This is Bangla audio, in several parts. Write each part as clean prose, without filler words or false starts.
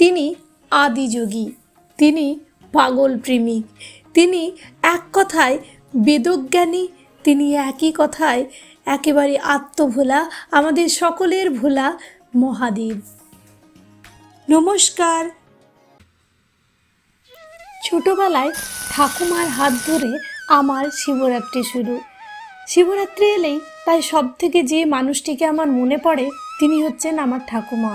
তিনি আদিযোগী, তিনি পাগল প্রেমিক, তিনি এক কথায় বেদজ্ঞানী, তিনি একই কথায় একেবারে আত্মভোলা, আমাদের সকলের ভোলা মহাদেব। নমস্কার। ছোটবেলায় ঠাকুমার হাত ধরে আমার শিবরাত্রি শুরু। শিবরাত্রি এলেই তাই সব থেকে যে মানুষটিকে আমার মনে পড়ে তিনি হচ্ছেন আমার ঠাকুমা।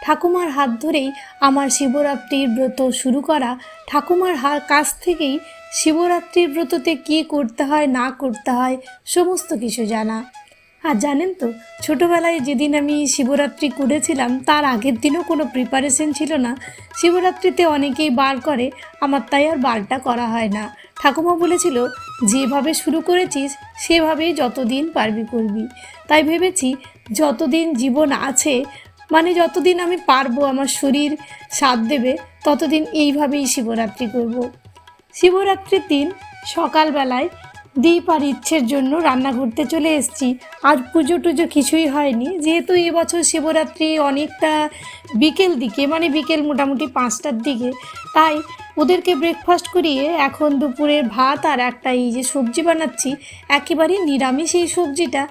ঠাকুমার হাত ধরেই আমার শিবরাত্রির ব্রত শুরু করা, ঠাকুমার কাছ থেকেই শিবরাত্রির ব্রততে কী করতে হয় না করতে হয় সমস্ত কিছু জানা। আর জানেন তো, ছোটোবেলায় যেদিন আমি শিবরাত্রি করেছিলাম তার আগের দিনও কোনো প্রিপারেশন ছিল না। শিবরাত্রিতে অনেকেই বার করে, আমার তাই আর বারটা করা হয় না। ঠাকুমা বলেছিল যেভাবে শুরু করেছিস সেভাবেই যতদিন পারবি করবি। তাই ভেবেছি যতদিন জীবন আছে, মানে যতদিন আমি পারবো, আমার শরীর সাথ দেবে, ততদিন এইভাবেই শিবরাত্রি করব। শিবরাত্রির দিন সকালবেলায় দীপ আর ইচ্ছের জন্য রান্না করতে চলে এসেছি। আজ পুজো টুজো কিছুই হয়নি, যেহেতু এবছর শিবরাত্রি অনেকটা বিকেল দিকে, মানে বিকেল মোটামুটি 5টার দিকে, তাই ওদেরকে ব্রেকফাস্ট করিয়ে এখন দুপুরের ভাত আর একটা এই যে সবজি বানাচ্ছি, একেবারেই নিরামিষ এই সবজিটা।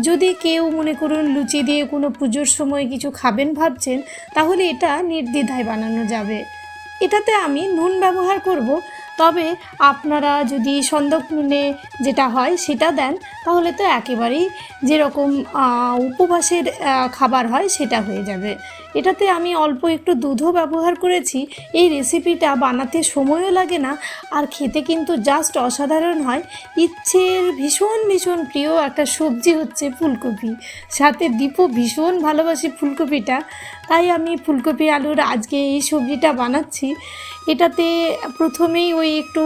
যদি কেউ মনে করুন লুচি দিয়ে কোনো পুজোর সময় কিছু খাবেন ভাবছেন, তাহলে এটা নির্দ্বিধায় বানানো যাবে। এটাতে আমি নুন ব্যবহার করব, তবে আপনারা যদি সন্দক নুনে যেটা হয় সেটা দেন তাহলে তো একেবারেই যেরকম উপবাসের খাবার হয় সেটা হয়ে যাবে। এটাতে আমি অল্প একটু দুধও ব্যবহার করেছি। এই রেসিপিটা বানাতে সময়ও লাগে না, আর খেতে কিন্তু জাস্ট অসাধারণ হয়। ইচ্ছের ভীষণ ভীষণ প্রিয় একটা সবজি হচ্ছে ফুলকপি, সাথে দীপও ভীষণ ভালোবাসি ফুলকপিটা, তাই আমি ফুলকপি আলুর আজকে এই সবজিটা বানাচ্ছি। এটাতে প্রথমেই ওই একটু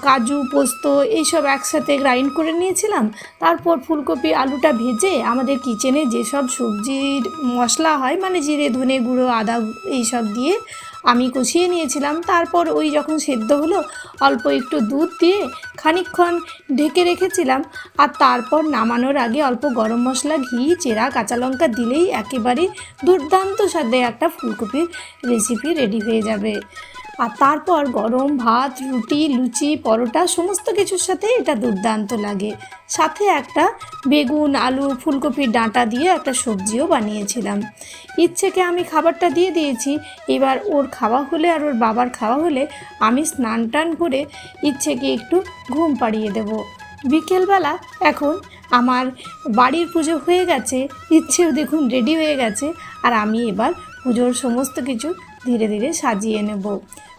কাজু পোস্ত এইসব একসাথে গ্রাইন্ড করে নিয়েছিলাম। তারপর ফুলকপি আলুটা ভেজে আমাদের কিচেনে যেসব সবজির মশলা হয়, মানে জিরে ধনে গুঁড়ো আদা এইসব দিয়ে আমি কষিয়ে নিয়েছিলাম। তারপর ওই যখন সেদ্ধ হলো অল্প একটু দুধ দিয়ে খানিকক্ষণ ঢেকে রেখেছিলাম, আর তারপর নামানোর আগে অল্প গরম মশলা, ঘি, চেরা কাঁচা লঙ্কা দিলেই একেবারে দুর্দান্ত স্বাদে একটা ফুলকপির রেসিপি রেডি হয়ে যাবে। আর তারপর গরম ভাত, রুটি, লুচি, পরোটা সমস্ত কিছুর সাথে এটা দুর্দান্ত লাগে। সাথে একটা বেগুন, আলু, ফুলকপির ডাঁটা দিয়ে একটা সবজিও বানিয়েছিলাম। ইচ্ছেকে আমি খাবারটা দিয়ে দিয়েছি। এবার ওর খাওয়া হলে আর ওর বাবার খাওয়া হলে আমি স্নান টান করে ইচ্ছেকে একটু ঘুম পাড়িয়ে দেব। বিকেলবেলা এখন আমার বাড়ির পুজো হয়ে গেছে, ইচ্ছেও দেখুন রেডি হয়ে গেছে, আর আমি এবার পুজোর সমস্ত কিছু ধীরে ধীরে সাজিয়ে নেব।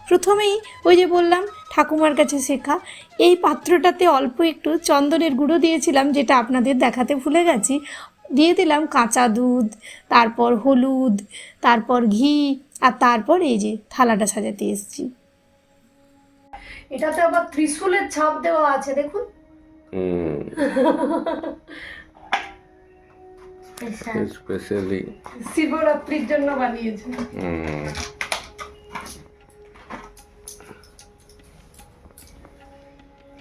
প্রথমেই ওই যে বললাম ঠাকুমার কাছে শেখা এই পাত্রটাতে অল্প একটু চন্দনের গুঁড়ো দিয়েছিলাম, যেটা আপনাদের দেখাতে ভুলে গেছি। দিয়ে দিলাম কাঁচা দুধ, তারপর হলুদ, তারপর ঘি, আর তারপর এই যে থালাটা সাজাতে এসেছি। এটাতে আবার ত্রিশূলের ছাপ দেওয়া আছে, দেখুন। স্পেশালি শিবরাত্রির জন্য বানিয়েছি।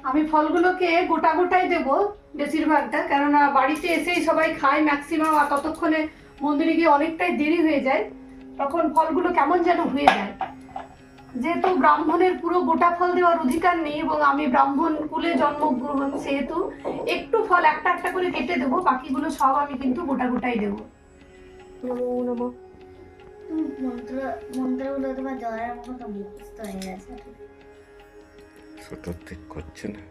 আমি ফলগুলোকে গোটা গোটাই দেবো বেশিরভাগটা, কেননা বাড়িতে এসেই সবাই খায় ম্যাক্সিমাম, আর ততক্ষণে মন্দিরে গিয়ে অনেকটাই দেরি হয়ে যায়, তখন ফলগুলো কেমন যেন হয়ে যায়। যেহেতু ব্রাহ্মণের পুরো গোটা ফল দেওয়ার অধিকার নেই এবং আমি ব্রাহ্মণ কুলে জন্মগ্রহণ, সেহেতু একটু ফল একটা একটা করে কেটে দেবো, বাকিগুলো সব আমি কিন্তু গোটা গোটাই দেবো। মন্ত্রগুলো তোমার জলের মতো মুখস্থ হয়ে গেছে। ছোট ঠিক করছে না।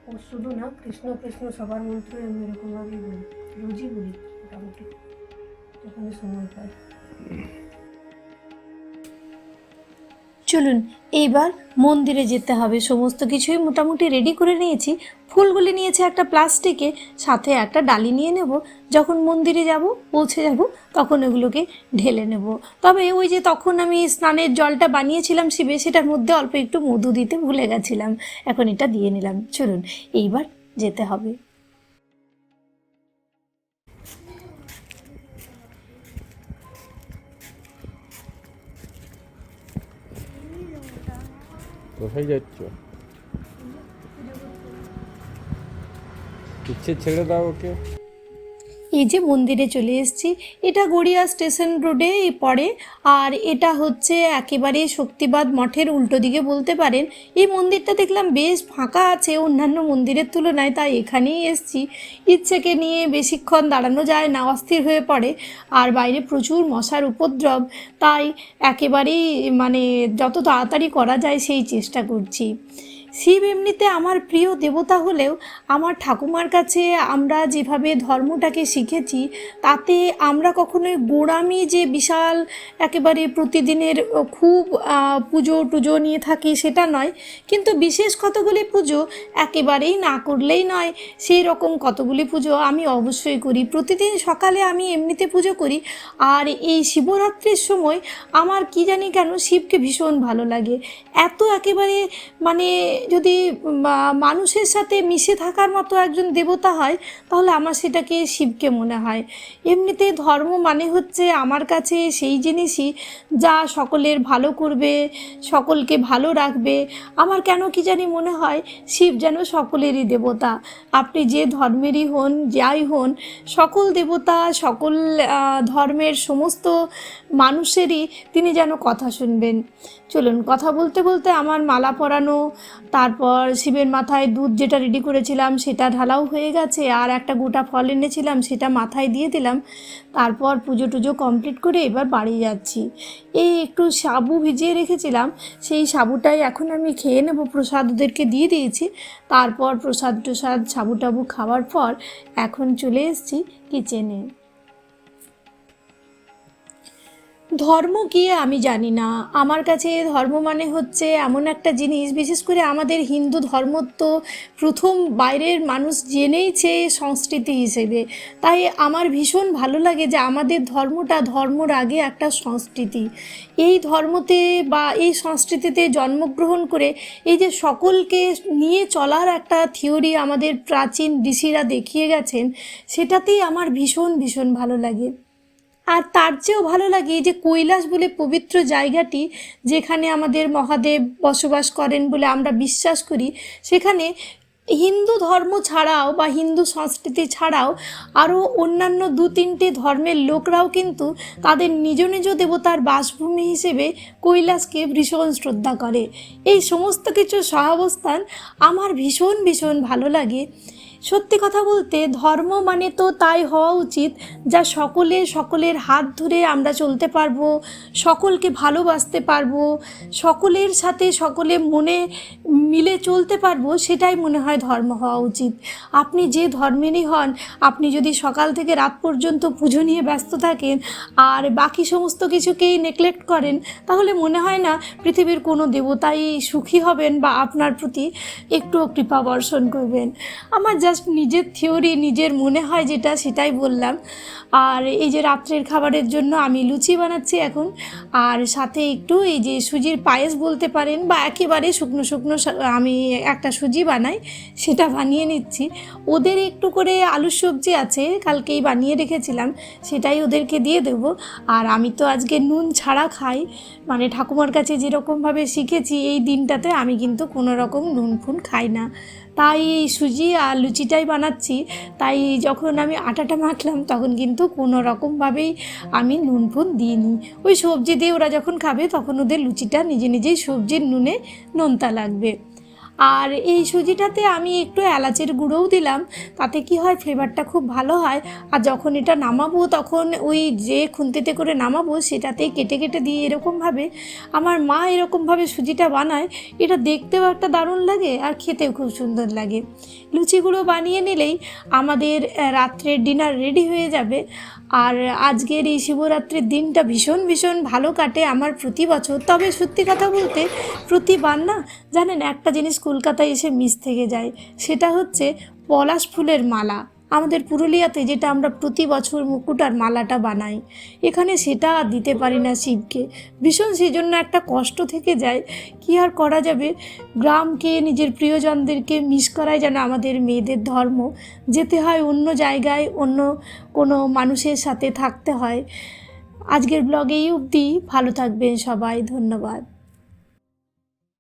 ও শুধু না, কৃষ্ণ কৃষ্ণ সবার মন্ত্র আমি এরকমভাবেই বলি, রোজই বলি মোটামুটি যেখানে সময় পাই। চলুন এইবার মন্দিরে যেতে হবে। সমস্ত কিছুই মোটামুটি রেডি করে নিয়েছি। ফুলগুলি নিয়েছি একটা প্লাস্টিকে, সাথে একটা ডালি নিয়ে নেব। যখন মন্দিরে যাব, পৌঁছে যাব, তখন ওগুলোকে ঢেলে নেব। তবে ওই যে তখন আমি স্নানের জলটা বানিয়েছিলাম শিবে, সেটার মধ্যে অল্প একটু মধু দিতে ভুলে গেছিলাম, এখন এটা দিয়ে নিলাম। চলুন এইবার যেতে হবে। কোথায় যাচ্ছ? ইচ্ছে ছেড়ে দাও ওকে। এই যে মন্দিরে চলে এসেছি, এটা গড়িয়া স্টেশন রোডে পড়ে, আর এটা হচ্ছে একেবারে শক্তিবাদ মঠের উল্টো দিকে বলতে পারেন। এই মন্দিরটা দেখলাম বেশ ফাঁকা আছে অন্যান্য মন্দিরের তুলনায়, তাই এখানেই এসেছি। ইচ্ছেকে নিয়ে বেশিক্ষণ দাঁড়ানো যায় না, অস্থির হয়ে পড়ে, আর বাইরে প্রচুর মশার উপদ্রব, তাই একেবারেই মানে যত তাড়াতাড়ি করা যায় সেই চেষ্টা করছি। শিব এমনিতে আমার প্রিয় দেবতা হলেও আমার ঠাকুমার কাছে আমরা যেভাবে ধর্মটাকে শিখেছি, তাতে আমরা কখনোই গোঁড়ামি যে বিশাল একেবারে প্রতিদিনের খুব পুজো টুজো নিয়ে থাকি সেটা নয়, কিন্তু বিশেষ কতগুলি পুজো একেবারেই না করলেই নয়, সেই রকম কতগুলি পুজো আমি অবশ্যই করি। প্রতিদিন সকালে আমি এমনিতে পুজো করি, আর এই শিবরাত্রির সময় আমার কি জানি কেন শিবকে ভীষণ ভালো লাগে। এত একেবারে মানে যদি মানুষের সাথে মিশে থাকার মতো একজন দেবতা হয়, তাহলে আমার সেটাকে শিবকে মনে হয়। এমনিতে ধর্ম মানে হচ্ছে আমার কাছে সেই জিনিসই যা সকলের ভালো করবে, সকলকে ভালো রাখবে। আমার কেন কি জানি মনে হয় শিব যেন সকলেরই দেবতা। আপনি যে ধর্মেরই হন, যাই হন, সকল দেবতা সকল ধর্মের সমস্ত মানুষেরই তিনি যেন কথা শুনবেন। চলুন, কথা বলতে বলতে আমার মালা পরানো, তারপর শিবের মাথায় দুধ যেটা রেডি করেছিলাম সেটা ঢালাও হয়ে গেছে, আর একটা গোটা ফল এনেছিলাম সেটা মাথায় দিয়ে দিলাম। তারপর পুজো টুজো কমপ্লিট করে এবার বাড়ি যাচ্ছি। এই একটু সাবু ভিজিয়ে রেখেছিলাম, সেই সাবুটাই এখন আমি খেয়ে নেব, প্রসাদ ওদেরকে দিয়ে দিয়েছি। তারপর প্রসাদ টসাদ সাবু টাবু খাওয়ার পর এখন চলে এসেছি কিচেনে। ধর্ম কি আমি জানি না, আমার কাছে ধর্ম মানে হচ্ছে এমন একটা জিনিস, বিশেষ করে আমাদের হিন্দু ধর্ম তো প্রথম বাইরের মানুষ জেনেইছে সংস্কৃতি হিসেবে, তাই আমার ভীষণ ভালো লাগে যে আমাদের ধর্মটা ধর্মর আগে একটা সংস্কৃতি। এই ধর্মতে বা এই সংস্কৃতিতে জন্মগ্রহণ করে এই যে সকলকে নিয়ে চলার একটা থিওরি আমাদের প্রাচীন ঋষিরা দেখিয়ে গেছেন, সেটাতেই আমার ভীষণ ভীষণ ভালো লাগে। আর তার চেয়েও ভালো লাগে যে কৈলাস বলে পবিত্র জায়গাটি, যেখানে আমাদের মহাদেব বসবাস করেন বলে আমরা বিশ্বাস করি, সেখানে হিন্দু ধর্ম ছাড়াও বা হিন্দু সংস্কৃতি ছাড়াও আরও অন্যান্য 2-3টে ধর্মের লোকরাও কিন্তু তাদের নিজ নিজ দেবতার বাসভূমি হিসেবে কৈলাসকে ভীষণ শ্রদ্ধা করে। এই সমস্ত কিছু সহাবস্থান আমার ভীষণ ভীষণ ভালো লাগে। সত্যি কথা বলতে ধর্ম মানে তো তাই হওয়া উচিত যা সকলের হাত ধরে আমরা চলতে পারবো, সকলকে ভালোবাসতে পারবো, সকলের সাথে সকলে মনে মিলে চলতে পারবো, সেটাই মনে হয় ধর্ম হওয়া উচিত। আপনি যে ধর্মেরই হন, আপনি যদি সকাল থেকে রাত পর্যন্ত পুজো নিয়ে ব্যস্ত থাকেন আর বাকি সমস্ত কিছুকেই নেগলেক্ট করেন, তাহলে মনে হয় না পৃথিবীর কোনো দেবতাই সুখী হবেন বা আপনার প্রতি একটুও কৃপা বর্ষণ করবেন। আমার জাস্ট নিজের থিওরি, নিজের মনে হয় যেটা সেটাই বললাম। আর এই যে রাত্রের খাবারের জন্য আমি লুচি বানাচ্ছি এখন, আর সাথে একটু এই যে সুজির পায়েস বলতে পারেন, বা একেবারে শুকনো শুকনো আমি একটা সুজি বানাই সেটা বানিয়ে নিচ্ছি। ওদের একটু করে আলুর সবজি আছে, কালকেই বানিয়ে রেখেছিলাম, সেটাই ওদেরকে দিয়ে দেবো। আর আমি তো আজকে নুন ছাড়া খাই, মানে ঠাকুমার কাছে যেরকমভাবে শিখেছি এই দিনটাতে আমি কিন্তু কোনো রকম নুন ফুন খাই না, তাই এই সুজি আর লুচিটাই বানাচ্ছি। তাই যখন আমি আটাটা মাখলাম তখন কিন্তু কোনো রকমভাবেই আমি নুন ফুন দিইনি। ওই সবজি দিয়ে ওরা যখন খাবে তখন ওদের লুচিটা নিজে নিজেই সবজির নুনে নোনতা লাগবে। আর এই সুজিটাতে আমি একটু এলাচের গুঁড়োও দিলাম, তাতে কি হয় ফ্লেভারটা খুব ভালো হয়। আর যখন এটা নামাবো তখন ওই যে খুন্তিতে করে নামাবো সেটাতেই কেটে কেটে দিয়ে এরকমভাবে আমার মা এরকমভাবে সুজিটা বানায়, এটা দেখতেও একটা দারুণ লাগে আর খেতেও খুব সুন্দর লাগে। লুচিগুলো বানিয়ে নিলেই আমাদের রাত্রের ডিনার রেডি হয়ে যাবে। আর আজকের এই শিবরাত্রির দিনটা ভীষণ ভীষণ ভালো কাটে আমার প্রতি বছর। তবে সত্যি কথা বলতে প্রতিবার না জানেন একটা জিনিস কলকাতায় এসে মিস থেকে যায়, সেটা হচ্ছে পলাশ ফুলের মালা। আমাদের পুরুলিয়াতে যেটা আমরা প্রতি বছর মুকুটার মালাটা বানাই, এখানে সেটা দিতে পারি না শিবকে, ভীষণ সেই জন্য একটা কষ্ট থেকে যায়। কি আর করা যাবে, গ্রামকে নিজের প্রিয়জনদেরকে মিস করাই যেন আমাদের মেয়েদের ধর্ম। যেতে হয় অন্য জায়গায়, অন্য কোনো মানুষের সাথে থাকতে হয়। আজকের ব্লগে এই অবধি, ভালো থাকবেন সবাই, ধন্যবাদ।